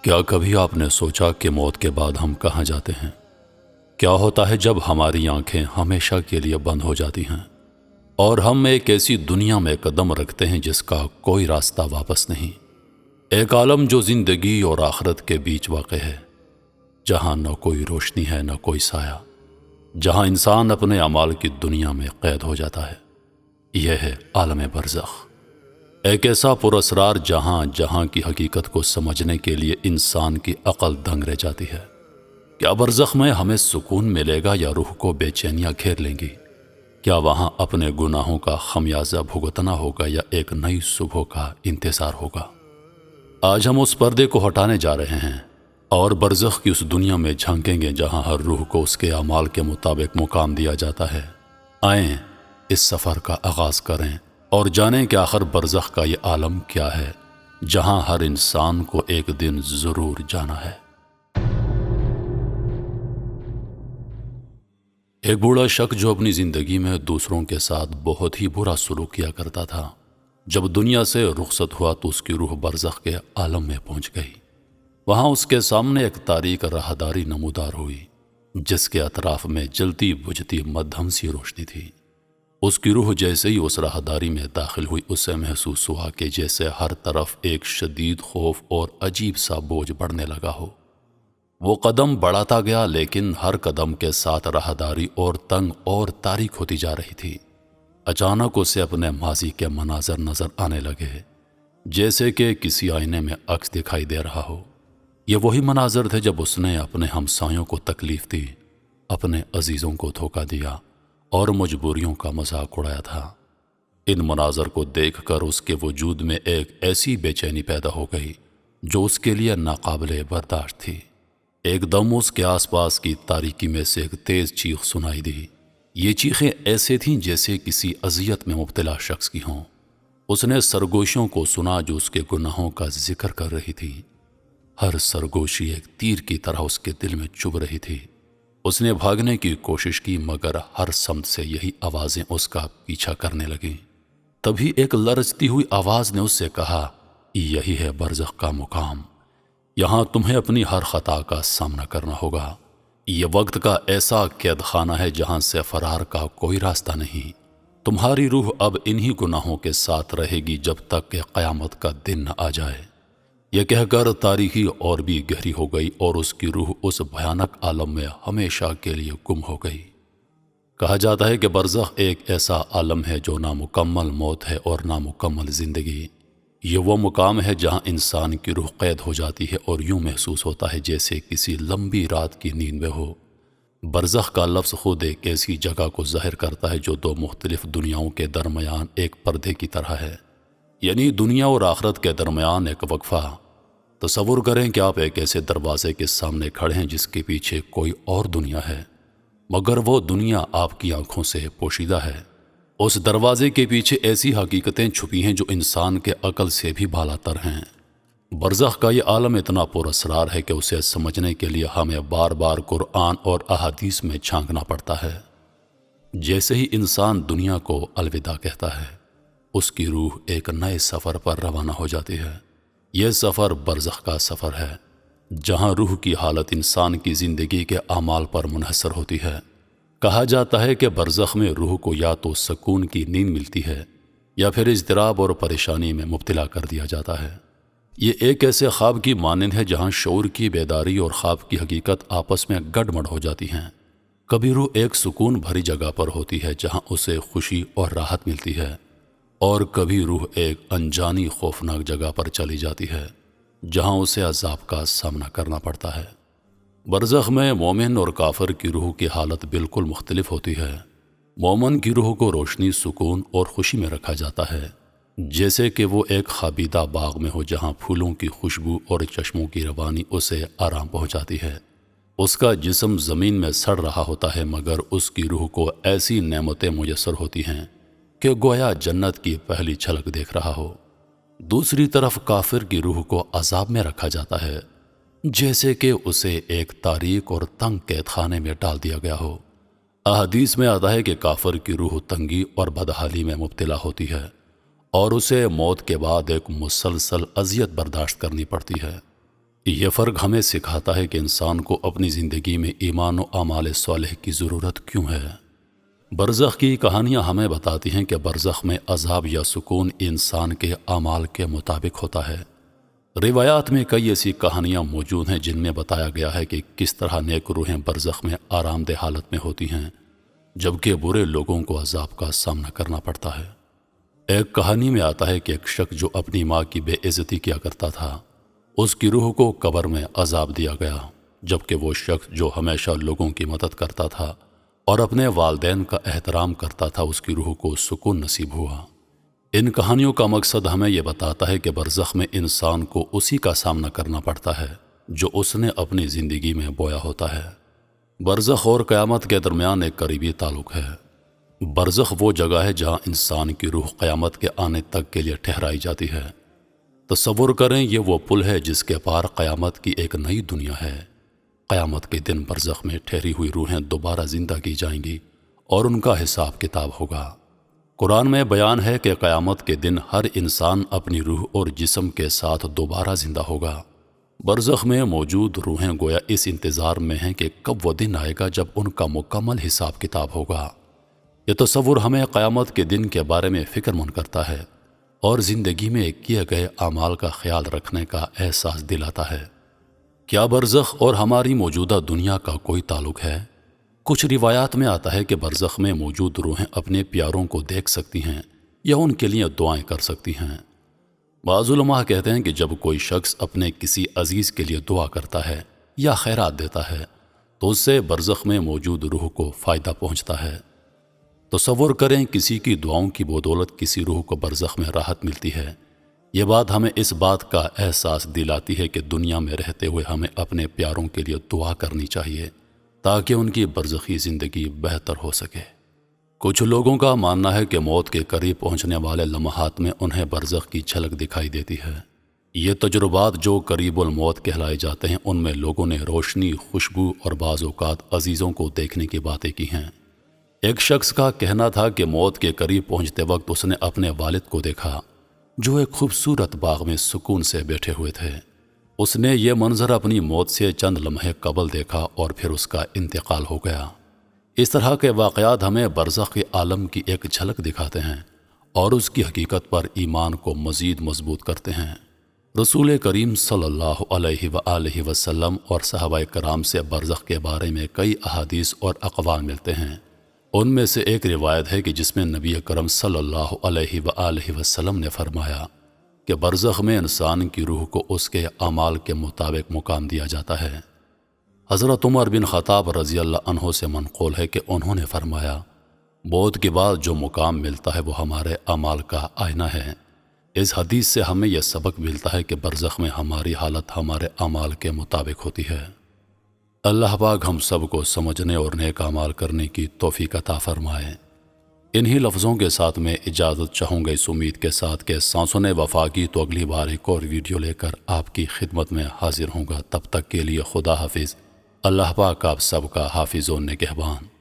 کیا کبھی آپ نے سوچا کہ موت کے بعد ہم کہاں جاتے ہیں؟ کیا ہوتا ہے جب ہماری آنکھیں ہمیشہ کے لیے بند ہو جاتی ہیں اور ہم ایک ایسی دنیا میں قدم رکھتے ہیں جس کا کوئی راستہ واپس نہیں؟ ایک عالم جو زندگی اور آخرت کے بیچ واقع ہے، جہاں نہ کوئی روشنی ہے نہ کوئی سایہ، جہاں انسان اپنے اعمال کی دنیا میں قید ہو جاتا ہے۔ یہ ہے عالم برزخ، ایک ایسا پراسرار جہاں کی حقیقت کو سمجھنے کے لیے انسان کی عقل دنگ رہ جاتی ہے۔ کیا برزخ میں ہمیں سکون ملے گا یا روح کو بے چینیاں گھیر لیں گی؟ کیا وہاں اپنے گناہوں کا خمیازہ بھگتنا ہوگا یا ایک نئی صبح کا انتظار ہوگا؟ آج ہم اس پردے کو ہٹانے جا رہے ہیں اور برزخ کی اس دنیا میں جھانکیں گے جہاں ہر روح کو اس کے اعمال کے مطابق مقام دیا جاتا ہے۔ آئیں اس سفر کا آغاز کریں اور جانیں کہ آخر برزخ کا یہ عالم کیا ہے جہاں ہر انسان کو ایک دن ضرور جانا ہے۔ ایک بوڑھا شخص جو اپنی زندگی میں دوسروں کے ساتھ بہت ہی برا سلوک کیا کرتا تھا، جب دنیا سے رخصت ہوا تو اس کی روح برزخ کے عالم میں پہنچ گئی۔ وہاں اس کے سامنے ایک تاریک راہداری نمودار ہوئی جس کے اطراف میں جلتی بجھتی مدھم سی روشنی تھی۔ اس کی روح جیسے ہی اس راہداری میں داخل ہوئی، اسے محسوس ہوا کہ جیسے ہر طرف ایک شدید خوف اور عجیب سا بوجھ بڑھنے لگا ہو۔ وہ قدم بڑھاتا گیا لیکن ہر قدم کے ساتھ راہداری اور تنگ اور تاریک ہوتی جا رہی تھی۔ اچانک اسے اپنے ماضی کے مناظر نظر آنے لگے، جیسے کہ کسی آئینے میں عکس دکھائی دے رہا ہو۔ یہ وہی مناظر تھے جب اس نے اپنے ہمسایوں کو تکلیف دی، اپنے عزیزوں کو دھوکہ دیا اور مجبوریوں کا مذاق اڑایا تھا۔ ان مناظر کو دیکھ کر اس کے وجود میں ایک ایسی بے چینی پیدا ہو گئی جو اس کے لیے ناقابل برداشت تھی۔ ایک دم اس کے آس پاس کی تاریکی میں سے ایک تیز چیخ سنائی دی۔ یہ چیخیں ایسے تھیں جیسے کسی اذیت میں مبتلا شخص کی ہوں۔ اس نے سرگوشیوں کو سنا جو اس کے گناہوں کا ذکر کر رہی تھی۔ ہر سرگوشی ایک تیر کی طرح اس کے دل میں چبھ رہی تھی۔ اس نے بھاگنے کی کوشش کی مگر ہر سمت سے یہی آوازیں اس کا پیچھا کرنے لگیں۔ تبھی ایک لرزتی ہوئی آواز نے اس سے کہا، یہی ہے برزخ کا مقام، یہاں تمہیں اپنی ہر خطا کا سامنا کرنا ہوگا۔ یہ وقت کا ایسا قید خانہ ہے جہاں سے فرار کا کوئی راستہ نہیں۔ تمہاری روح اب انہی گناہوں کے ساتھ رہے گی جب تک کہ قیامت کا دن نہ آ جائے۔ یہ کہہ کر تاریکی اور بھی گہری ہو گئی اور اس کی روح اس بھیانک عالم میں ہمیشہ کے لیے گم ہو گئی۔ کہا جاتا ہے کہ برزخ ایک ایسا عالم ہے جو نامکمل موت ہے اور نامکمل زندگی۔ یہ وہ مقام ہے جہاں انسان کی روح قید ہو جاتی ہے اور یوں محسوس ہوتا ہے جیسے کسی لمبی رات کی نیند میں ہو۔ برزخ کا لفظ خود ایک ایسی جگہ کو ظاہر کرتا ہے جو دو مختلف دنیاؤں کے درمیان ایک پردے کی طرح ہے، یعنی دنیا اور آخرت کے درمیان ایک وقفہ۔ تصور کریں کہ آپ ایک ایسے دروازے کے سامنے کھڑے ہیں جس کے پیچھے کوئی اور دنیا ہے، مگر وہ دنیا آپ کی آنکھوں سے پوشیدہ ہے۔ اس دروازے کے پیچھے ایسی حقیقتیں چھپی ہیں جو انسان کے عقل سے بھی بالا تر ہیں۔ برزخ کا یہ عالم اتنا پراسرار ہے کہ اسے سمجھنے کے لیے ہمیں بار بار قرآن اور احادیث میں جھانکنا پڑتا ہے۔ جیسے ہی انسان دنیا کو الوداع کہتا ہے، اس کی روح ایک نئے سفر پر روانہ ہو جاتی ہے۔ یہ سفر برزخ کا سفر ہے، جہاں روح کی حالت انسان کی زندگی کے اعمال پر منحصر ہوتی ہے۔ کہا جاتا ہے کہ برزخ میں روح کو یا تو سکون کی نیند ملتی ہے یا پھر اضطراب اور پریشانی میں مبتلا کر دیا جاتا ہے۔ یہ ایک ایسے خواب کی مانند ہے جہاں شعور کی بیداری اور خواب کی حقیقت آپس میں گڈ مڈ ہو جاتی ہیں۔ کبھی روح ایک سکون بھری جگہ پر ہوتی ہے جہاں اسے خوشی اور راحت ملتی ہے، اور کبھی روح ایک انجانی خوفناک جگہ پر چلی جاتی ہے جہاں اسے عذاب کا سامنا کرنا پڑتا ہے۔ برزخ میں مومن اور کافر کی روح کی حالت بالکل مختلف ہوتی ہے۔ مومن کی روح کو روشنی، سکون اور خوشی میں رکھا جاتا ہے، جیسے کہ وہ ایک خابیدہ باغ میں ہو جہاں پھولوں کی خوشبو اور چشموں کی روانی اسے آرام پہنچاتی ہے۔ اس کا جسم زمین میں سڑ رہا ہوتا ہے مگر اس کی روح کو ایسی نعمتیں میسر ہوتی ہیں کہ گویا جنت کی پہلی جھلک دیکھ رہا ہو۔ دوسری طرف کافر کی روح کو عذاب میں رکھا جاتا ہے، جیسے کہ اسے ایک تاریک اور تنگ قید خانے میں ڈال دیا گیا ہو۔ احادیث میں آتا ہے کہ کافر کی روح تنگی اور بدحالی میں مبتلا ہوتی ہے اور اسے موت کے بعد ایک مسلسل اذیت برداشت کرنی پڑتی ہے۔ یہ فرق ہمیں سکھاتا ہے کہ انسان کو اپنی زندگی میں ایمان و اعمال صالح کی ضرورت کیوں ہے۔ برزخ کی کہانیاں ہمیں بتاتی ہیں کہ برزخ میں عذاب یا سکون انسان کے اعمال کے مطابق ہوتا ہے۔ روایات میں کئی ایسی کہانیاں موجود ہیں جن میں بتایا گیا ہے کہ کس طرح نیک روحیں برزخ میں آرام دہ حالت میں ہوتی ہیں، جبکہ برے لوگوں کو عذاب کا سامنا کرنا پڑتا ہے۔ ایک کہانی میں آتا ہے کہ ایک شخص جو اپنی ماں کی بے عزتی کیا کرتا تھا، اس کی روح کو قبر میں عذاب دیا گیا، جبکہ وہ شخص جو ہمیشہ لوگوں کی مدد کرتا تھا اور اپنے والدین کا احترام کرتا تھا، اس کی روح کو سکون نصیب ہوا۔ ان کہانیوں کا مقصد ہمیں یہ بتاتا ہے کہ برزخ میں انسان کو اسی کا سامنا کرنا پڑتا ہے جو اس نے اپنی زندگی میں بویا ہوتا ہے۔ برزخ اور قیامت کے درمیان ایک قریبی تعلق ہے۔ برزخ وہ جگہ ہے جہاں انسان کی روح قیامت کے آنے تک کے لیے ٹھہرائی جاتی ہے۔ تصور کریں، یہ وہ پل ہے جس کے پار قیامت کی ایک نئی دنیا ہے۔ قیامت کے دن برزخ میں ٹھہری ہوئی روحیں دوبارہ زندہ کی جائیں گی اور ان کا حساب کتاب ہوگا۔ قرآن میں بیان ہے کہ قیامت کے دن ہر انسان اپنی روح اور جسم کے ساتھ دوبارہ زندہ ہوگا۔ برزخ میں موجود روحیں گویا اس انتظار میں ہیں کہ کب وہ دن آئے گا جب ان کا مکمل حساب کتاب ہوگا۔ یہ تصور ہمیں قیامت کے دن کے بارے میں فکر مند کرتا ہے اور زندگی میں کیے گئے اعمال کا خیال رکھنے کا احساس دلاتا ہے۔ کیا برزخ اور ہماری موجودہ دنیا کا کوئی تعلق ہے؟ کچھ روایات میں آتا ہے کہ برزخ میں موجود روحیں اپنے پیاروں کو دیکھ سکتی ہیں یا ان کے لیے دعائیں کر سکتی ہیں۔ بعض علماء کہتے ہیں کہ جب کوئی شخص اپنے کسی عزیز کے لیے دعا کرتا ہے یا خیرات دیتا ہے تو اس سے برزخ میں موجود روح کو فائدہ پہنچتا ہے۔ تصور کریں، کسی کی دعاؤں کی بدولت کسی روح کو برزخ میں راحت ملتی ہے۔ یہ بات ہمیں اس بات کا احساس دلاتی ہے کہ دنیا میں رہتے ہوئے ہمیں اپنے پیاروں کے لیے دعا کرنی چاہیے تاکہ ان کی برزخی زندگی بہتر ہو سکے۔ کچھ لوگوں کا ماننا ہے کہ موت کے قریب پہنچنے والے لمحات میں انہیں برزخ کی جھلک دکھائی دیتی ہے۔ یہ تجربات جو قریب الموت کہلائے جاتے ہیں، ان میں لوگوں نے روشنی، خوشبو اور بعض اوقات عزیزوں کو دیکھنے کی باتیں کی ہیں۔ ایک شخص کا کہنا تھا کہ موت کے قریب پہنچتے وقت اس نے اپنے والد کو دیکھا جو ایک خوبصورت باغ میں سکون سے بیٹھے ہوئے تھے۔ اس نے یہ منظر اپنی موت سے چند لمحے قبل دیکھا اور پھر اس کا انتقال ہو گیا۔ اس طرح کے واقعات ہمیں برزخ کے عالم کی ایک جھلک دکھاتے ہیں اور اس کی حقیقت پر ایمان کو مزید مضبوط کرتے ہیں۔ رسول کریم صلی اللہ علیہ وآلہ وسلم اور صحابہ کرام سے برزخ کے بارے میں کئی احادیث اور اقوال ملتے ہیں۔ ان میں سے ایک روایت ہے کہ جس میں نبی کرم صلی اللہ علیہ وآلہ وسلم نے فرمایا کہ برزخ میں انسان کی روح کو اس کے اعمال کے مطابق مقام دیا جاتا ہے۔ حضرت عمر بن خطاب رضی اللہ عنہ سے منقول ہے کہ انہوں نے فرمایا، موت کے بعد جو مقام ملتا ہے وہ ہمارے اعمال کا آئینہ ہے۔ اس حدیث سے ہمیں یہ سبق ملتا ہے کہ برزخ میں ہماری حالت ہمارے اعمال کے مطابق ہوتی ہے۔ اللہ پاک ہم سب کو سمجھنے اور نیک اعمال کرنے کی توفیق عطا فرمائے۔ انہی لفظوں کے ساتھ میں اجازت چاہوں گا، اس امید کے ساتھ کہ سانسوں نے وفا کی تو اگلی بار ایک اور ویڈیو لے کر آپ کی خدمت میں حاضر ہوں گا۔ تب تک کے لیے خدا حافظ۔ اللہ پاک آپ سب کا حافظ و نگہبان۔